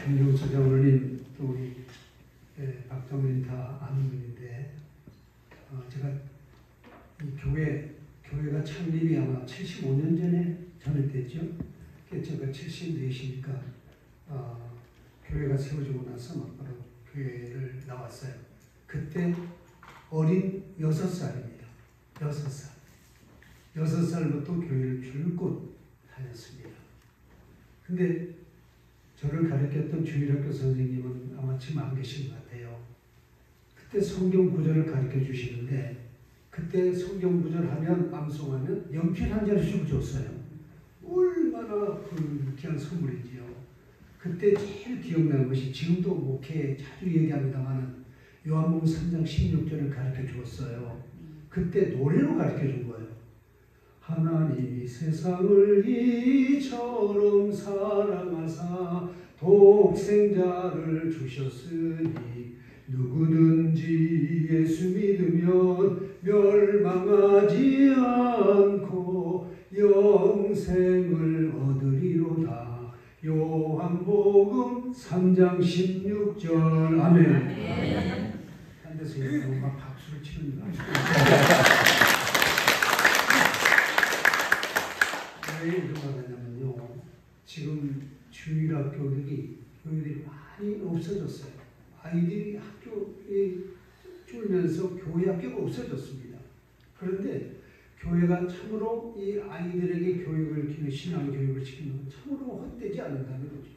김종수 장로님 또 우리 박정민 다 아는 분인데 제가 이 교회가 창립이 아마 75년 전에 됐죠. 제가 74시니까 교회가 세워지고 나서 막 바로 교회를 나왔어요. 그때 어린 6살입니다. 6살. 6살부터 교회를 줄곧 다녔습니다. 근데 저를 가르쳤던 주일학교 선생님은 아마 지금 안 계신 것 같아요. 그때 성경 구절을 가르쳐 주시는데 그때 성경 구절 하면 암송하면 연필 한 자루 주고 줬어요. 얼마나 귀한 선물이지요. 그때 제일 기억나는 것이 지금도 목회에 자주 얘기합니다만 요한복음 3장 16절을 가르쳐 주었어요. 그때 노래로 가르쳐 준 거예요. 하나님이 세상을 이처럼 사랑하사 독생자를 주셨으니 누구든지 예수 믿으면 멸망하지 않고 영생을 얻으리로다. 요한복음 3장 16절. 아멘. 한 데서 막 박수를 치는 거 왜 이런 말 하냐면요. 지금 주일학교들이 많이 없어졌어요. 아이들이 학교에 줄면서 교회 학교가 없어졌습니다. 그런데 교회가 참으로 이 아이들에게 교육을 신앙 교육을 시키는 건 참으로 헛되지 않는다는 거죠.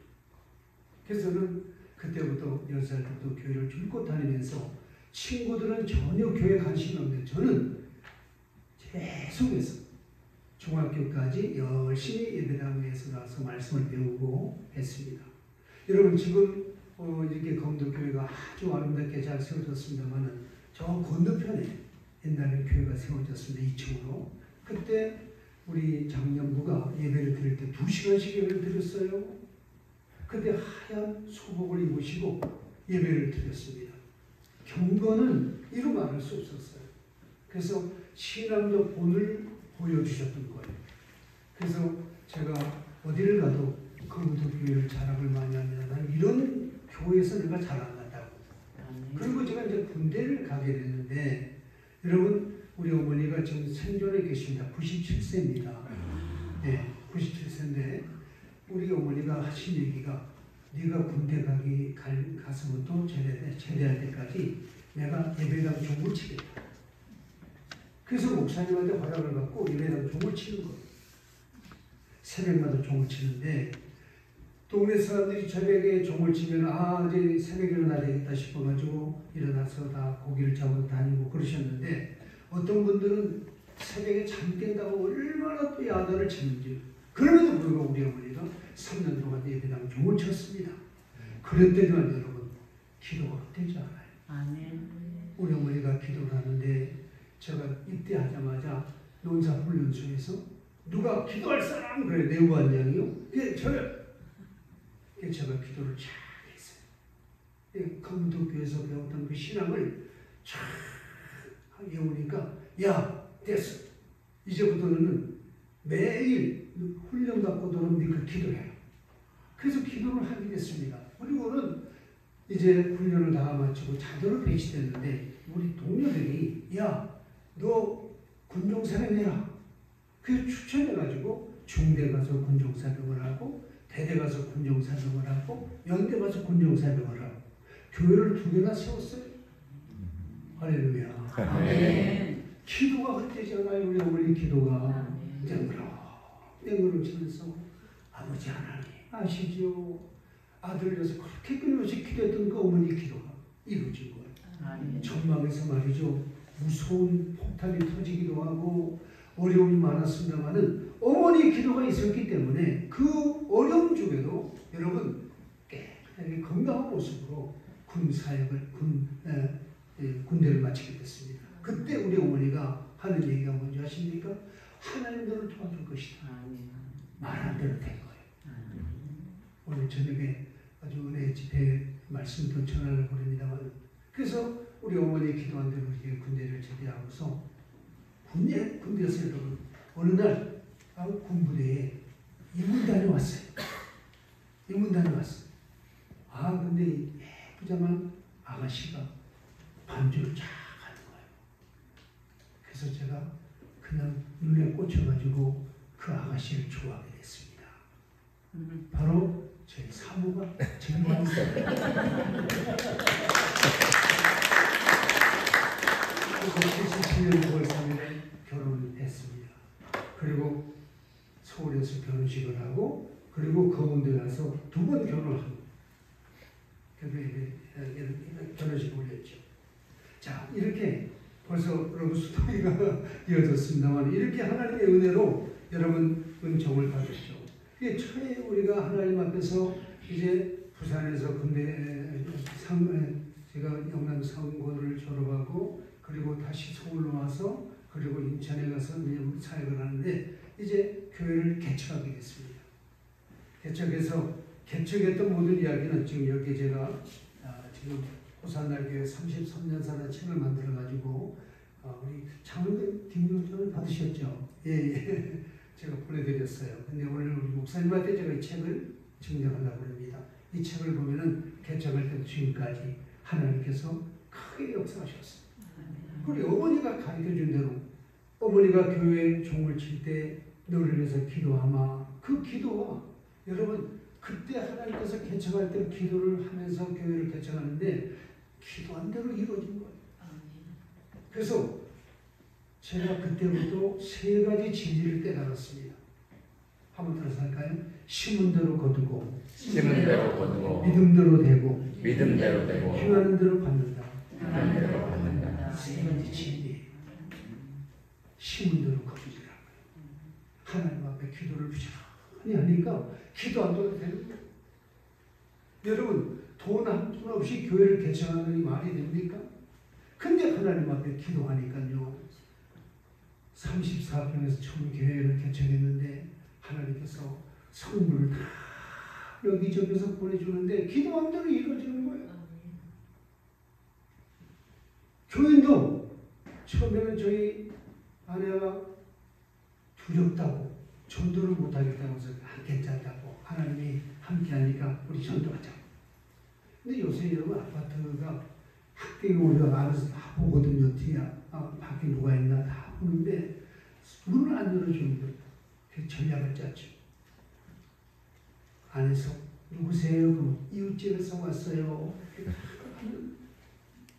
그래서 저는 그때부터 10살 때부터 교회를 줄곧 다니면서 친구들은 전혀 교회에 관심이 없는데 저는 계속해서 중학교까지 열심히 예배당에서 나와서 말씀을 배우고 했습니다. 여러분 지금 이렇게 검도교회가 아주 아름답게 잘 세워졌습니다만 저 건너편에 옛날에 교회가 세워졌습니다. 2층으로. 그때 우리 장년부가 예배를 드릴 때 2시간씩 예배를 드렸어요. 그때 하얀 소복을 입으시고 예배를 드렸습니다. 경건은 이루 말할 수 없었어요. 그래서 신앙적 본을 보여주셨던 거예요. 그래서 제가 어디를 가도 검도교회를 자랑을 많이 합니다. 난 이런 교회에서 내가 자랑한다고. 그리고 제가 이제 군대를 가게 됐는데 여러분 우리 어머니가 지금 생존해 계십니다. 97세입니다. 네, 97세인데 우리 어머니가 하신 얘기가 네가 군대 가서부터 제대할 때까지 내가 예배당 종을 치겠다. 그래서 목사님한테 허락을 받고 예배당 종을 치는 거예요. 새벽마다 종을 치는데 동네 사람들이 새벽에 종을 치면 이제 새벽에 일어나야 되겠다 싶어가지고 일어나서 다 고기를 잡으러 다니고 그러셨는데 어떤 분들은 새벽에 잠 깬다고 얼마나 또 야단을 치는지 그럼에도 불구하고 우리 어머니가 3년 동안 예배당 종을 쳤습니다. 그랬더니만 여러분 기도가 헛되지 않아요. 아멘. 우리 어머니가 기도를 하는데 제가 입대하자마자 논사훈련소에서 누가 기도할 사람 그래 내우한 양이요. 저요. 제가 기도를 잘 했어요. 검도교에서 배웠던 그 신앙을 쫙 외우니까 야 됐어. 이제부터는 매일 훈련 받고 들어오면 그 기도해요. 그래서 기도를 하게 됐습니다. 그리고는 이제 훈련을 다 마치고 자도로 배치됐는데 우리 동료들이 야 너 군종사병 해라. 그래서 추천해가지고 중대 가서 군종사병을 하고 대대 가서 군종사병을 하고 연대 가서 군종사병을 하고 교회를 2개나 세웠어요. 할렐루야. 아멘. 기도가 헛되지 않아요. 우리 어머니 기도가 땡그로 치면서 아버지 하나님 아시죠? 아들에서 그렇게 끊임없이 기도했던 그 어머니 기도가 이루어진 거예요. 아멘. 전망에서 말이죠. 무서운 폭탄이 터지기도 하고 어려움이 많았습니다만은 어머니의 기도가 있었기 때문에 그 어려움 중에도 여러분 깨끗하게 건강한 모습으로 군대를 마치게 됐습니다. 그때 우리 어머니가 하는 얘기가 뭔지 아십니까? 하나님 너를 도와줄 것이다. 말한 대로 된 거예요. 오늘 저녁에 아주 은혜 집회 말씀도 전하려고 합니다만 그래서 우리 어머니 기도한 대로 군대를 제대하고서 군대에서 여러분 어느 날 군부대에 임문단이 왔어요. 임문단이 왔어요. 하자만 아가씨가 반주를 쫙 하는 거예요. 그래서 제가 그냥 눈에 꽂혀가지고 그 아가씨를 좋아하게 됐습니다. 바로 제 사모가 제일 많았어요. 그래서 77년 9월 3일에 결혼을 했습니다. 그리고 서울에서 결혼식을 하고 그리고 거문도에 가서 2번 결혼을 합니다. 결혼식을 올렸죠. 자, 이렇게 벌써 여러분 스토리가 이어졌습니다만 이렇게 하나님의 은혜로 여러분 은총을 받으시죠. 이게 처에 우리가 하나님 앞에서 이제 부산에서 제가 영남 상고를 졸업하고 그리고 다시 서울로 와서 그리고 인천에 가서 사역을 하는데 이제 교회를 개척하게 됐습니다. 개척했던 모든 이야기는 지금 여기 제가 지금 호산날교회 33년사라는 책을 만들어가지고 우리 장로님 뒷문전을 받으셨죠? 예. 제가 보내드렸어요. 근데 오늘 우리 목사님한테 제가 이 책을 증정하려고 합니다. 이 책을 보면은 개척할 때부터 지금까지 하나님께서 크게 역사하셨어요. 그리고 어머니가 가르쳐준 대로 어머니가 교회에 종을 칠 때 너를 위해서 기도하마. 그 기도와 여러분 그때 하나님께서 개척할 때 기도를 하면서 교회를 개척하는데 기도한 대로 이루어진 거예요. 그래서 제가 그때부터 3가지 진리를 깨달았습니다. 한번 들어서 할까요? 심은 대로 거두고 믿음대로 되고 행하는 대로 받는다. 3가지 진리. 심은 대로 거두지라고요. 하나님 앞에 기도를 부지런히 하니까 기도 안 해도 되는 거예요. 여러분 돈 한 푼 없이 교회를 개척하는 게 말이 됩니까? 근데 하나님 앞에 기도하니까요. 34평에서 처음 교회를 개척했는데 하나님께서 성물을 다 여기저기서 보내주는데 기도한 대로 이루어지는 거예요. 교인도 처음에는 저희 아내가 두렵다고 전도를 못하겠다고 해서 괜찮다고 하나님이 함께하니까 우리 전도하자고. 근데 요새 여러분 아파트가 학교에 우리가 알아서 다 보거든요. 뒤에 밖에 누가 있나 다 보는데 문을 안 열어주는 거예요. 그 전략을 짰죠. 안에서 누구세요? 이웃집에서 왔어요.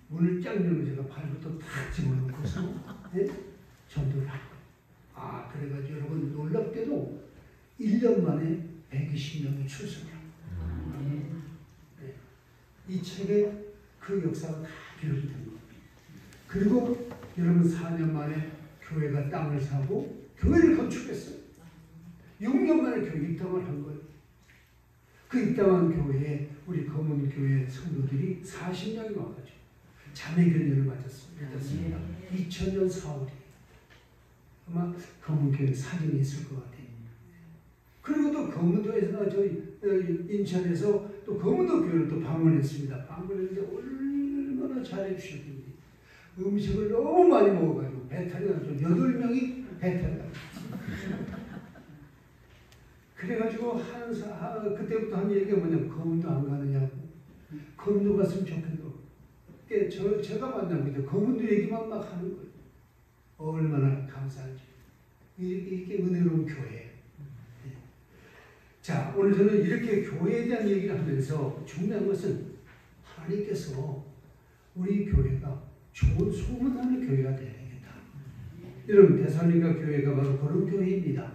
문을 쫙 열고 제가 발부터 다 집어넣고서 네? 전도를 하고. 그래가지고 여러분 놀랍게도 1년 만에 120명이 출석을 합니다. 네. 이 책에 그 역사가 다 기록이 된 겁니다. 그리고 여러분 4년 만에 교회가 땅을 사고 교회를 건축했어요. 6년 만에 교회 입당을 한 거예요. 그 입당한 교회에 우리 거문교회 성도들이 40명이 와가지고 자매교련을 맞았습니다. 2000년 4월에 아마 거문교회 사진이 있을 것 같아요. 그리고 또 거문도에서 저희 인천에서 또 거문도 교회를 또 방문했습니다. 방문했는데 얼마나 잘해주셨는지 음식을 너무 많이 먹어가지고 배탈이 나죠. 8명이 배탈이 나죠. 그래가지고 그때부터 한 얘기가 뭐냐면 거문도 안 가느냐고. 거문도 갔으면 좋겠다고. 제가 만납니다. 거문도 얘기만 막 하는 거예요. 얼마나 감사한지. 이게 은혜로운 교회예요. 자, 오늘 저는 이렇게 교회에 대한 얘기를 하면서 중요한 것은 하나님께서 우리 교회가 좋은 소문나는 교회가 되어야 되겠다. 여러분 데살로니가 교회가 바로 그런 교회입니다.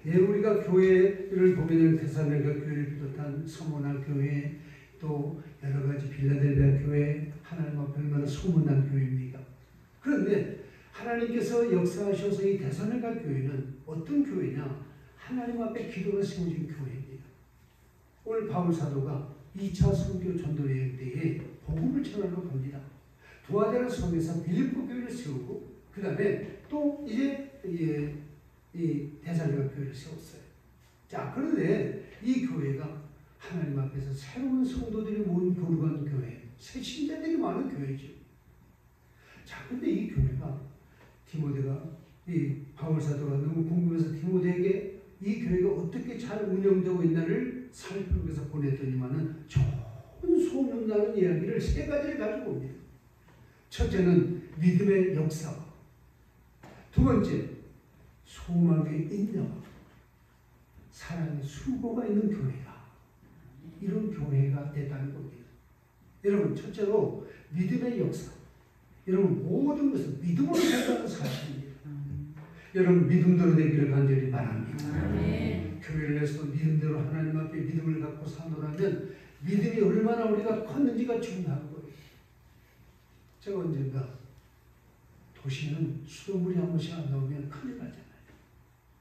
예, 우리가 교회를 보면 데살로니가 교회를 비롯한 서문화 교회 또 여러 가지 빌라델비아 교회 하나님 앞에 얼마나 소문난 교회입니다. 그런데 하나님께서 역사하셔서 이 데살로니가 교회는 어떤 교회냐? 하나님 앞에 기도가 세워진 교회입니다. 오늘 바울 사도가 2차 선교 전도 여행 때에 복음을 전하러 갑니다. 두아데라 성에서 빌립보 교회를 세우고 그 다음에 또 이제 이 데살로니가 교회를 세웠어요. 자, 그런데 이 교회가 하나님 앞에서 새로운 성도들이 모인 거룩한 교회, 새 신자들이 많은 교회죠. 자, 근데 이 교회가 디모데가 이 바울 사도가 너무 궁금해서 디모데에게 이 교회가 어떻게 잘 운영되고 있나를 살펴보기 위해서 보냈더니만은 좋은 소문난 끝나는 이야기를 세 가지를 가지고 옵니다. 첫째는 믿음의 역사와, 두 번째 소망의 인내와 사랑의 수고가 있는 교회다. 이런 교회가 됐다는 겁니다. 여러분, 첫째로 믿음의 역사. 여러분, 모든 것은 믿음으로 된다는 사실입니다. 여러분, 믿음대로 되기를 간절히 바랍니다. 교회를 해서 믿음대로 하나님 앞에 믿음을 갖고 사노라면 믿음이 얼마나 우리가 컸는지가 중요한 거예요. 제가 언젠가 도시는 수돗물이 한 번씩 안 나오면 큰일 나잖아요.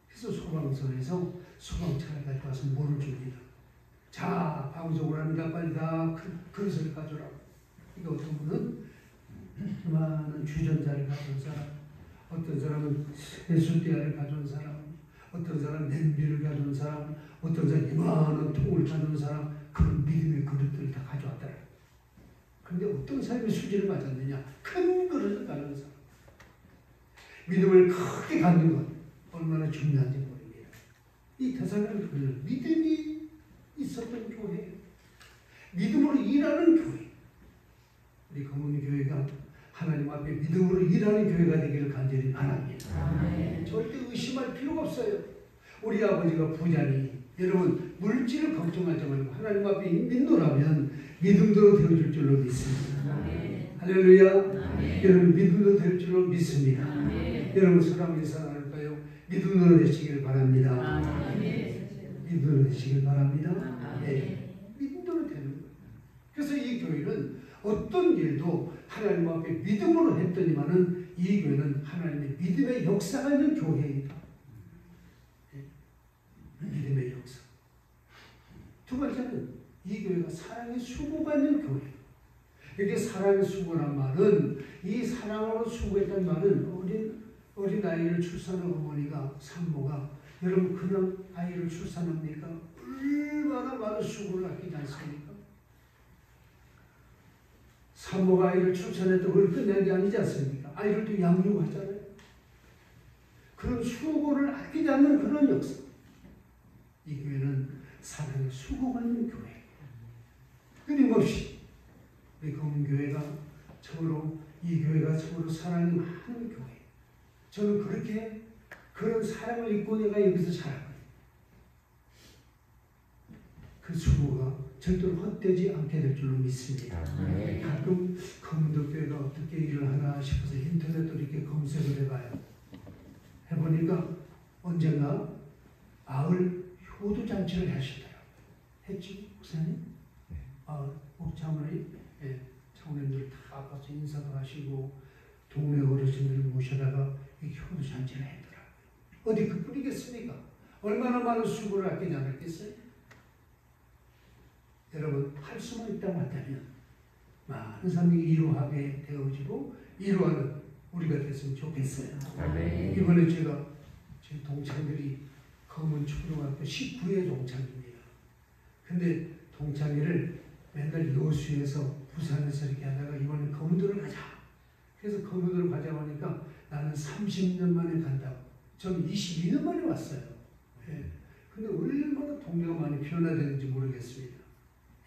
그래서 소방서에서 소방차를 가지고 와서 물을 줍니다. 자, 방송을 합니다. 빨리 다 그릇을 가져라고. 이거 어떤 분은 많은 주전자를 가져온 사람, 어떤 사람은 해수대야를 가져온 사람, 어떤 사람은 냄비를 가져온 사람, 어떤 사람은 이만한 통을 가져온 사람, 그런 믿음의 그릇들을 다 가져왔더라. 그런데 어떤 사람이 수지를 맞았느냐? 큰 그릇을 가져온 사람. 믿음을 크게 갖는 것 얼마나 중요한지 모릅니다. 이 대사관의 교회는 믿음이 있었던 교회예요. 믿음으로 일하는 교회. 우리 검은교회가 하나님 앞에 믿음으로 일하는 교회가 되기를 간절히 바랍니다. 절대 의심할 필요가 없어요. 우리 아버지가 부자니 여러분 물질을 걱정하지 말고 하나님 앞에 믿노라면 믿음대로 되어줄 줄로 믿습니다. 할렐루야. 여러분 믿음대로 될 줄로 믿습니다. 여러분 사랑하는 인사 나눌까요? 믿음으로 되시길 바랍니다. 믿음으로 되시길 바랍니다. 네. 믿음대로 되는 거예요. 그래서 이 교회는 어떤 일도 하나님 앞에 믿음으로 했더니만은 이 교회는 하나님의 믿음의 역사가 있는 교회이다. 믿음의 역사. 두 번째는 이 교회가 사랑의 수고가 있는 교회. 이게 사랑의 수고란 말은 이 사랑으로 수고했다는 말은 어린 아이를 출산한 어머니가 산모가 여러분 그냥 아이를 출산합니까? 얼마나 많은 수고를 아끼지 않습니까? 산모가 아이를 출산했다고 그걸 끝낸 게 아니지 않습니까? 아이를 또 양육하잖아요. 그런 수고를 아끼지 않는 그런 역사. 이 교회는 사랑의 수고가 있는 교회. 끊임없이 우리 검은교회가 참으로 이 교회가 참으로 사랑이 많은 교회. 저는 그렇게 그런 사랑을 입고 내가 여기서 자랐거든요. 그 수고가 절대로 헛되지 않게 될 줄로 믿습니다. 가끔 검은교회가 어떻게 일을 하나 싶어서 인터넷도 이렇게 검색을 해봐요. 해보니까 언젠가 마을 효도잔치를 하시더라고요. 했지, 목사님? 목자문이 장로님들 다 아파서 인사도 하시고 동네 어르신들을 모셔다가 이 효도잔치를 했더라고요. 어디 그뿐이겠습니까? 얼마나 많은 수고를 아끼지 않았겠어요? 여러분 할 수만 있다고 한다면 많은 사람이 이루하게 되어지고 이루하는 우리가 됐으면 좋겠어요. 이번에 제가 제 동창들이 검은 초등학교 19회 동창입니다. 근데 동창회를 맨날 여수에서 부산에서 이렇게 하다가 이번에 검은도를 가자. 그래서 검은도를 가자고 하니까 나는 30년 만에 간다고. 저는 22년 만에 왔어요. 예. 근데 얼마나 동네가 많이 변화되는지 모르겠습니다.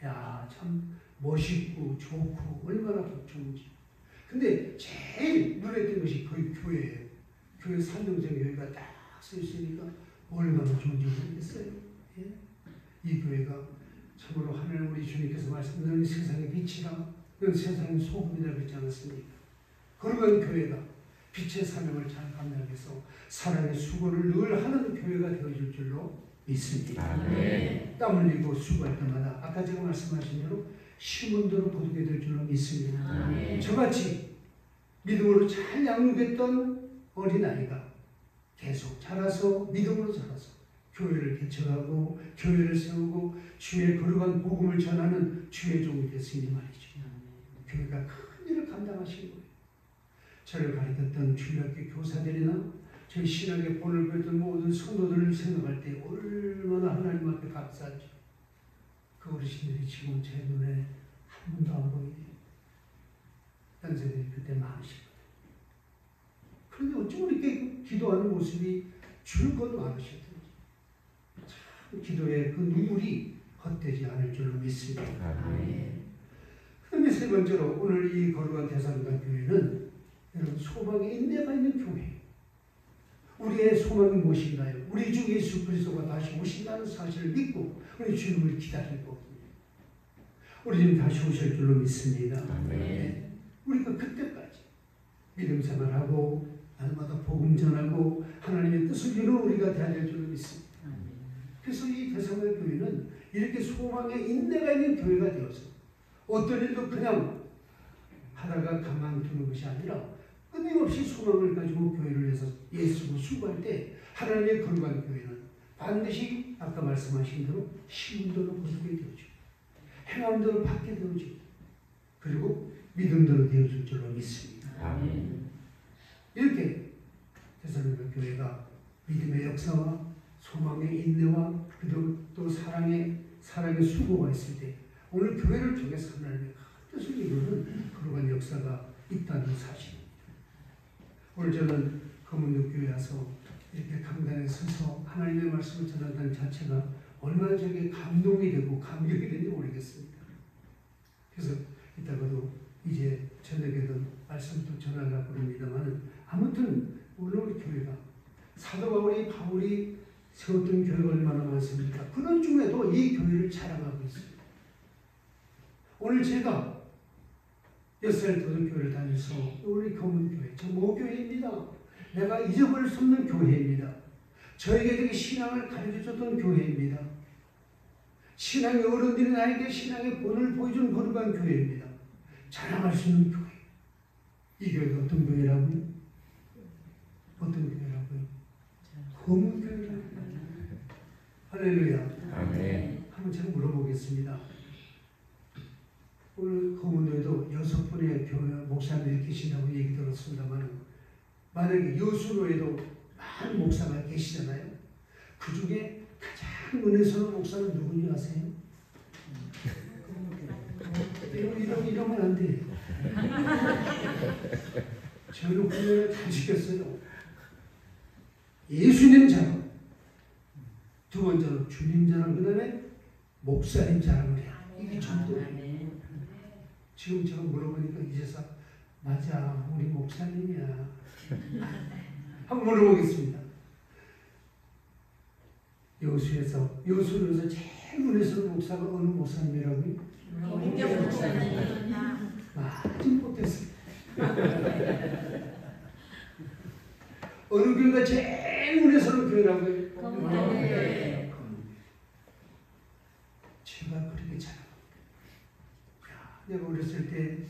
야, 참 멋있고 좋고 얼마나 좋은지. 근데 제일 눈에 띄는 것이 거의 교회예요. 교회 산동생 교회가 딱 서 있으니까 얼마나 좋은지 모르겠어요. 예? 이 교회가 참으로 하나님 우리 주님께서 말씀하신 세상의 빛이라, 그 세상의 소금이라 그랬지 않았습니까? 그러면 교회가 빛의 사명을 잘 감당해서 사랑의 수고를 늘 하는 교회가 되어질 줄로 믿습니다. 땀 흘리고 수고할 때마다 아까 제가 말씀하신 대로 심은 대로 거두게 될 줄로 믿습니다. 저같이 믿음으로 잘 양육했던 어린아이가 계속 자라서 믿음으로 자라서 교회를 개척하고 교회를 세우고 주의 거룩한 복음을 전하는 주의 종이 됐으니 말이죠. 교회가 큰 일을 감당하신 거예요. 저를 가르쳤던 주일학교 교사들이나 저희 신학의 본을 배웠던 모든 성도들을 생각할 때 얼마나 하나님 앞에 감사하죠. 그 어르신들이 지금 제 눈에 한 번도 안 보이네요. 연세들이 그때 많으시거든요. 그런데 어쩜 이렇게 기도하는 모습이 줄곧 많으셨던지 참 기도의 그 눈물이 헛되지 않을 줄로 믿습니다. 세 번째로 오늘 이 거룩한 데살로니가 교회는 여러분 소망의 인내가 있는 교회. 우리의 소망이 무엇인가요? 우리 주 예수 그리스도가 다시 오신다는 사실을 믿고 우리 주님을 기다리고 우리는 다시 오실 줄로 믿습니다. 네. 우리가 그때까지 믿음 생활하고 날마다 복음 전하고 하나님의 뜻을 이루는 우리가 되어야 줄로 믿습니다. 그래서 이 데살로니가 교회는 이렇게 소망의 인내가 있는 교회가 되어서 어떤 일도 그냥 하다가 가만두는 것이 아니라 끊임없이 소망을 가지고 교회를 해서 예수로 수고할 때 하나님의 거룩한 교회는 반드시 아까 말씀하신 대로 신분대로 거두게 되어지고 행함대로 받게 되어지고 그리고 믿음대로 되어질 줄로 믿습니다. 이렇게 데살로니가 교회가 믿음의 역사와 소망의 인내와 그리고 또 사랑의 수고가 있을 때 오늘 교회를 통해서 하나님의 뜻을 이루는 거룩한 역사가 있다는 사실입니다. 오늘 저는 검은독교에 와서 이렇게 강단에 서서 하나님의 말씀을 전한다는 자체가 얼마나 저게 감동이 되고 감격이 되는지 모르겠습니다. 그래서 이따가도 이제 저녁에도 말씀도 전하려고 합니다만 아무튼 오늘 우리 교회가 사도 바울이 세웠던 교회가 얼마나 많습니까? 그런 중에도 이 교회를 자랑하고 있습니다. 오늘 제가 6살 되던 교회를 다녀서 우리 검은교회, 저 모교회입니다. 내가 잊어버릴 수 없는 교회입니다. 저에게 신앙을 가르쳐줬던 교회입니다. 신앙의 어른들이 나에게 신앙의 본을 보여준 거룩한 교회입니다. 자랑할 수 있는 교회. 이 교회가 어떤 교회라고요? 어떤 교회라고요? 검은교회라고요. 할렐루야. 아멘. 한번 제가 물어보겠습니다. 오늘 검은교회도 6분의 교회 목사님이 계시다고 얘기 들었습니다만 만약에 여수로에도 많은 목사가 계시잖아요. 그 중에 가장 은혜스러운 목사는 누군지 아세요? 이러면 안 돼. 저는 훈련을 다 시켰어요. 예수님 자랑, 두 번째로 주님 자랑, 그 다음에 목사님 자랑을 해요. 이게 전도예요. 지금 제가 물어보니까 이제서 맞아, 우리 목사님이야. 한번 물어보겠습니다. 여수에서 제일 은혜스러운 목사가 어느 목사님이라고요? 김경 목사님. 마지 못했어요. 어느 교회가 제일 은혜스러운 교회라고요? 네. 제가 그렇게 잘합니다. 내가 어렸을 때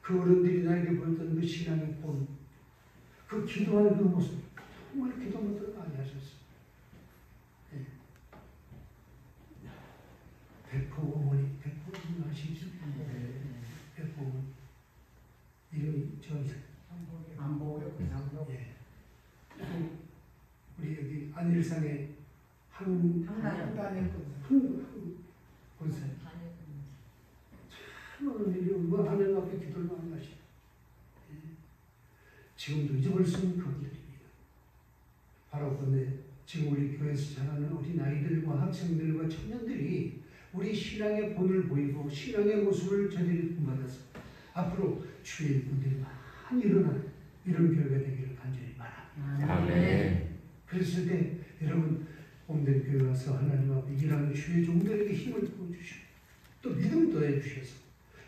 그 어른들이 나에게 보였던 그 신앙의 본, 그 기도하는 그 모습, 정말 기도를 많이 하셨어요. 네. 백호 어머니, 백호 어머니 아시죠? 백호 어머니. 이름이 안 보여요. 예. 우리 여기 안일상에 본사. 뭐 하나님 앞에 기도를 많이 하시고 지금도 잊어버릴 수 없는 그분들입니다. 바로 그런데 지금 우리 교회에서 자라는 어린 아이들과 학생들과 청년들이 우리 신앙의 본을 보이고 신앙의 모습을 저들이 본받아서 앞으로 주의 일꾼들이 많이 일어나는 이런 교회가 되기를 간절히 바랍니다. 아멘. 그랬을 때 여러분 봄된 교회 와서 하나님 앞에 일하는 주의 종들에게 힘을 부어주시고 또 믿음 더해주셔서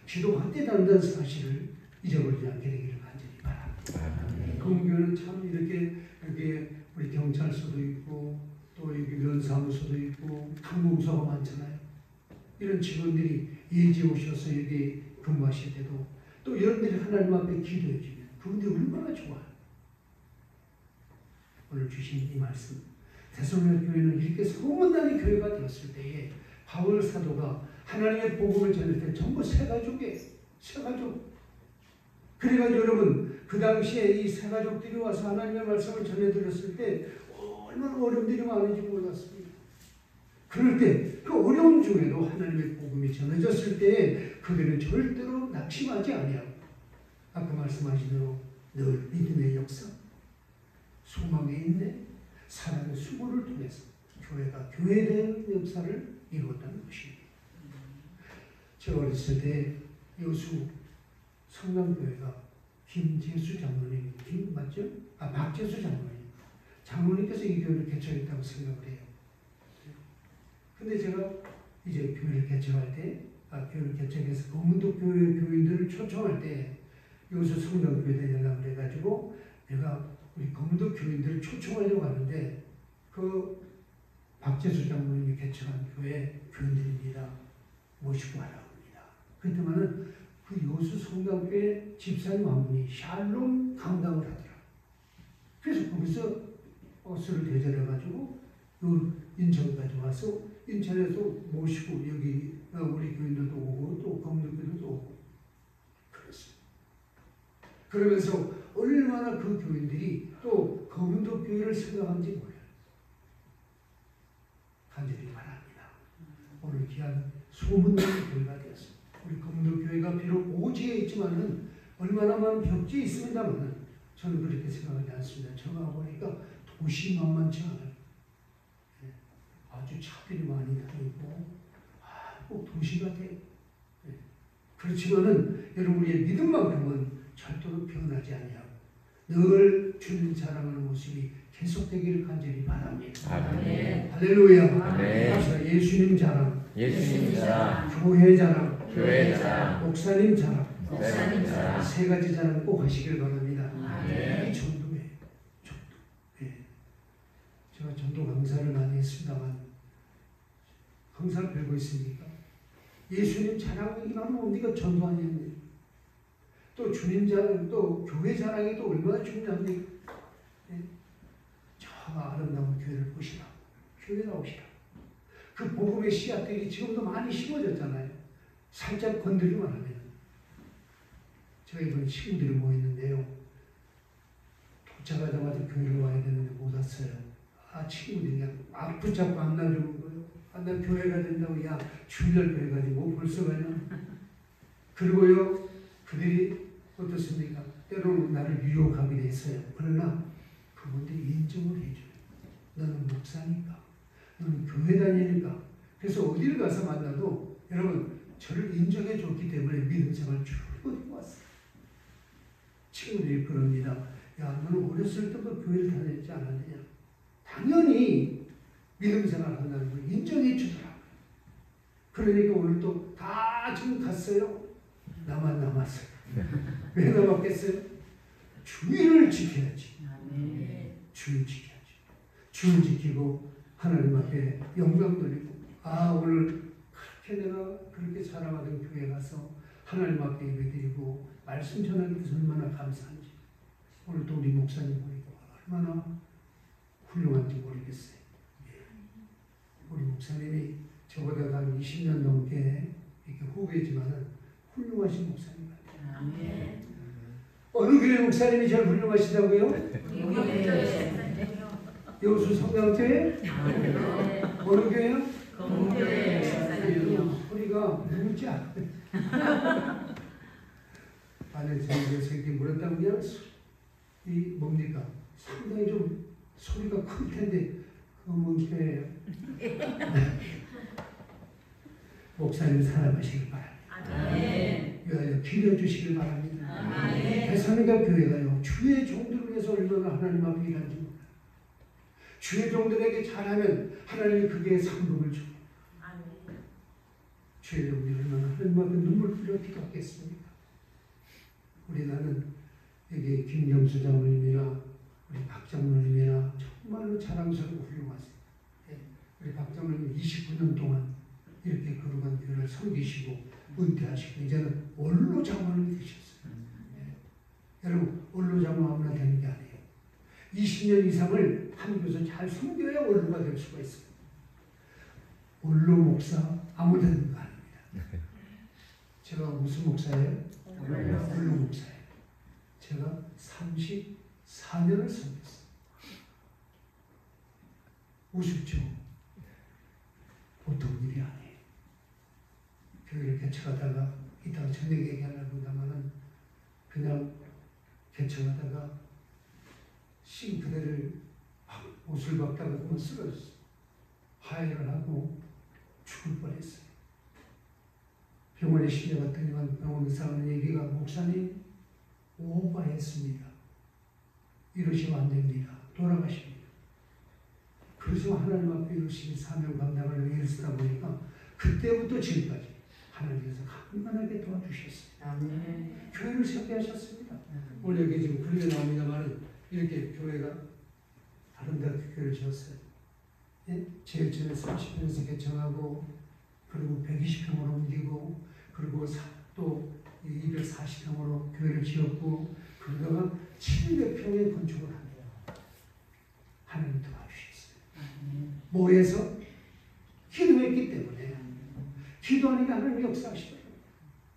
기도할 때 난다는 사실을 잊어버리지 않게 되기를 간절히 바랍니다. 검은교회는 참 이렇게 여기 우리 경찰서도 있고 또 여기 면사무소도 있고 항공사가 많잖아요. 이런 직원들이 예지 오셔서 여기 근무하실 때도 또 여러분들이 하나님 앞에 기도해 주면 그분들이 얼마나 좋아요. 오늘 주신 이 말씀 데살로니가 교회는 이렇게 소문나는 교회가 되었을 때에 바울 사도가 하나님의 복음을 전할 때 전부 세 가족이에요. 세 가족. 그래가지고 여러분 그 당시에 이 세 가족들이 와서 하나님의 말씀을 전해드렸을 때 얼마나 어려움들이 많은지 몰랐습니다. 그럴 때 그 어려움 중에도 하나님의 복음이 전해졌을 때 그들은 절대로 낙심하지 아니하고 아까 말씀하신 대로 늘 믿음의 역사, 소망의 인내, 사랑의 수고를 통해서 교회가 교회에 대한 역사를 이루었다는 것입니다. 제가 어렸을 때 여수 성남교회가 김재수 장로님, 맞죠? 박재수 장로님. 장로님께서 이 교회를 개척했다고 생각을 해요. 근데 제가 이제 교회를 개척할 때, 교회를 개척해서 검은도 교회 교인들을 초청할 때, 여기서 성남교회에 연락을 해가지고, 내가 우리 검은도 교인들을 초청하려고 하는데, 그 박재수 장로님이 개척한 교회 교인들입니다. 모시고 하라고 합니다. 그때만은 그 여수 성남교회 집사님 한 분이 샬롬 강당을 하더라. 그래서 거기서 버스를 대절해가지고 인천까지 와서 인천에서 모시고 여기 우리 교인들도 오고 또 검도교인들도 오고 그랬어요. 그러면서 얼마나 그 교인들이 또 검도 교회를 생각하는지 몰라요. 간절히 바랍니다. 오늘 귀한 소문난 교회가 되었습니다. 우리 검도 교회가 비록 오지에 있지만은 얼마나 많은 벽지에 있습니다만은 저는 그렇게 생각하지 않습니다. 제가 보니까 도시 만만치 않아요. 아주 차들이 많이 다니고 꼭 도시 같아요. 그렇지만은 여러분 우리의 믿음만큼은 절대로 변하지 아니하고 늘 주님 사랑하는 모습이 계속되기를 간절히 바랍니다. 아멘. 할렐루야. 아멘. 예수님 자랑, 예수님 자랑, 교회 자랑, 교회 자랑, 목사님 자랑, 목사님 자랑, 세 가지 자랑 꼭 하시길 바랍니다. 아멘. 이 전도예요. 전도. 제가 전도 강사를 많이 했습니다만 강사를 배우고 있으니까 예수님 자랑이라면 우리가 전도하냐. 또 주님 자랑, 또 교회 자랑이 또 얼마나 중요합니까? 저 아름다운 교회를 보시라. 교회 나오시라. 그 복음의 씨앗들이 지금도 많이 심어졌잖아요. 살짝 건드리기만 하면. 제가 이번에 친구들이 모였는데요. 도착하자마자 교회를 와야 되는데 못 왔어요. 친구들이 그냥 붙잡고 안 놔주는 거예요. 나 교회 가야 된다고. 야, 주일날 교회 가지. 뭐 벌써 가냐. 그리고요, 그들이 어떻습니까? 때로는 나를 유혹하게 됐어요. 그러나 그분들이 인정을 해줘요. 너는 목사니까. 너는 교회 다니니까. 그래서 어디를 가서 만나도 여러분 저를 인정해 줬기 때문에 믿음 생활 쭉 어디고 왔어요. 친구들이 그럽니다. 야, 너는 어렸을 때부터 교회를 다녔지 않았느냐? 당연히 믿음 생활 한다는 걸 인정해 주더라고요. 그러니까 오늘 또 다 지금 갔어요. 나만 남았어요. 왜 남았겠어요? 주의를 지켜야지. 주의를 지켜야지. 주의를 지키고 하나님 앞에 영광 돌리고 오늘 그렇게 내가 그렇게 사랑하던 교회 가서 하나님 앞에 예배드리고 말씀 전하기 위해서 얼마나 감사한지 오늘 또 우리 목사님 보니까 얼마나 훌륭한지 모르겠어요. 우리 목사님이 저보다 한 20년 넘게 이렇게 후배지만은 훌륭하신 목사님 같아요. 어느 교회 목사님이 제일 훌륭하시다고요? 여수 성남교회? 어느 교회요? 소리가 묵지 않아요. 안에서 이렇게 물었다면 그냥 이 뭡니까? 상당히 좀 소리가 클 텐데 그건 교회예요. 목사님 사랑하시길 바랍니다. 위하여 기려주시길 바랍니다. 대산가 교회가요 주의 종들을 위해서 얼마나 하나님 앞에 일하는지 몰라요. 주의 종들에게 잘하면 하나님이 그게 상급을 주고 주의 종들이 얼마나 하나님 앞에 눈물 흘려 기도하겠습니까? 우리나라는 여기 김경수 장로님이나 우리 박 장로님이나 정말로 자랑스럽고 훌륭하세요. 우리 박 장로님 29년 동안 이렇게 거룩한 교회를 섬기시고 은퇴하시고 이제는 원로 장로님이 되셨어요. 여러분 원로 장로 아무나 되는 게 아니에요. 20년 이상을 한 교회에서 잘 섬겨야 원로가 될 수가 있어요. 원로 목사 아무 되는 거 아닙니다. 제가 무슨 목사예요? 원로 목사예요. 제가 34년을 섬겼어요. 우습죠? 보통 일이 아니에요. 교회를 개척하다가 이따가 저녁에 얘기하려고 하면은 그냥 개척하다가 싱크대를 옷을 벗다가 보면 쓰러졌어요. 하혈을 하고 죽을 뻔했어요. 병원에 실려갔더니만 병원 의사는 얘기가 목사님 오버했습니다. 이러시면 안 됩니다. 돌아가십니다. 그래서 하나님 앞에 열심히 사명 감당을 위해 쓰다 보니까 그때부터 지금까지 하나님께서 간간하게 도와주셨어요. 아멘. 교회를 세우게 하셨습니다. 오늘 여기 지금 그림에 나옵니다만 이렇게 교회가 아름답게 교회를 지었어요. 예? 제일 처음에 30평에서 개청하고 그리고 120평으로 옮기고 그리고 또 240평으로 교회를 지었고 그러다가 700평의 건축을 합니다. 하나님 도와주셨어요. 뭐해서? 기도했기 때문에 기도하니까 하나님 역사하시더라고요.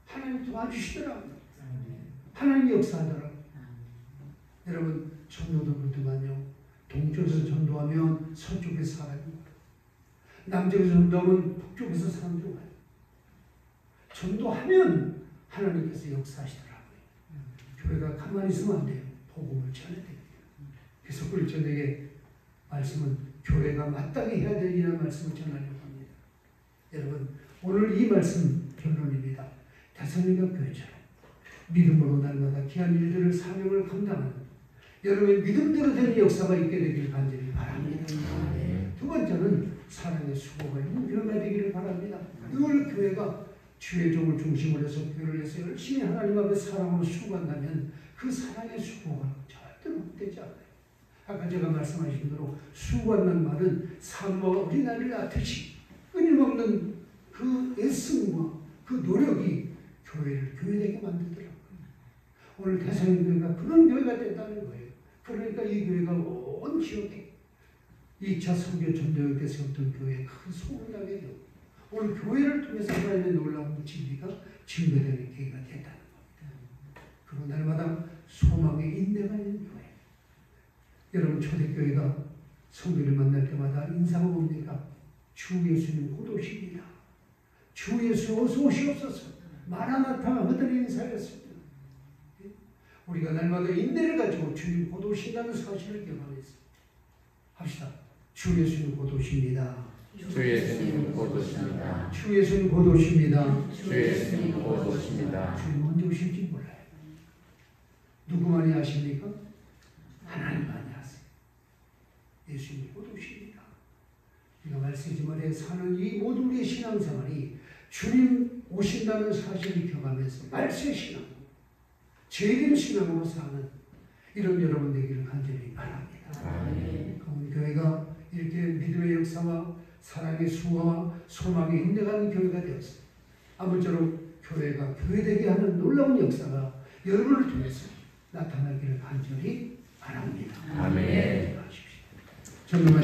하나님 도와주시더라고요. 하나님 역사하더라고요. 여러분 전도도 그렇더만요. 동쪽에서 전도하면 서쪽에서 사람이 와요. 남쪽에서 전도하면 북쪽에서 사람들이 와요. 전도하면 하나님께서 역사하시더라고요. 교회가 가만히 있으면 안 돼요. 복음을 전해야 됩니다. 그래서 오늘 저녁에 말씀은 교회가 마땅히 해야 될 이라는 말씀을 전하려고 합니다. 여러분 오늘 이 말씀 결론입니다. 대선인가 교회처럼 믿음으로 날마다 귀한 일들을 사명을 감당하는 여러분의 믿음대로 되는 역사가 있게 되기를 간절히 바랍니다. 두 번째는 사랑의 수고가 있는 교회가 되기를 바랍니다. 늘 교회가 주의 종을 중심으로 해서 교회를 해서 열심히 하나님 앞에 사랑으로 수고한다면 그 사랑의 수고가 절대로 헛되지 않아요. 아까 제가 말씀하신 대로 수고한다는 말은 산모가 어린아이를 낳듯이 끊임없는 그 애씀과 그 노력이 교회를 교회되게 만들더라고요. 오늘 대성교회가 그런 교회가 된다는 거예요. 그러니까 이 교회가 온 지역에 2차 선교 전도역 때 세웠던 교회에 큰 소문이 나게 되고 오늘 교회를 통해서 하나님의 놀라운 진리가 증거되는 교회가 됐다는 겁니다. 그리고 날마다 소망의 인내가 있는 교회. 여러분 초대교회가 성도를 만날 때마다 인사가 뭡니까? 주 예수님 곧 오십니다. 주 예수 어서 오시옵소서. 마라나타 그들의 인사였습니다. 우리가 날마다 인내를 가지고 주님 곧 오신다는 사실을 기억하면서 합시다. 주 예수님 곧 오십니다. 주 예수님 곧 오십니다. 주 예수님 곧 오십니다. 주 예수님 곧 오십니다. 주님 언제 오실지 몰라요. 누구만이 아십니까? 하나님만이 아세요. 예수님 곧 오십니다. 우리가 말씀지만에 사는 이 모든 우리의 신앙생활이 주님 오신다는 사실을 기억하면서 말세 신앙, 재림 신앙으로 사는 이런 여러분 되기를 간절히 바랍니다. 그럼 교회가 이렇게 믿음의 역사와 사랑의 수고와 소망의 인내가는 교회가 되었어요. 아무쪼록 교회가 교회되게 하는 놀라운 역사가 여러분을 통해서 나타나기를 간절히 바랍니다. 아멘. 전능하신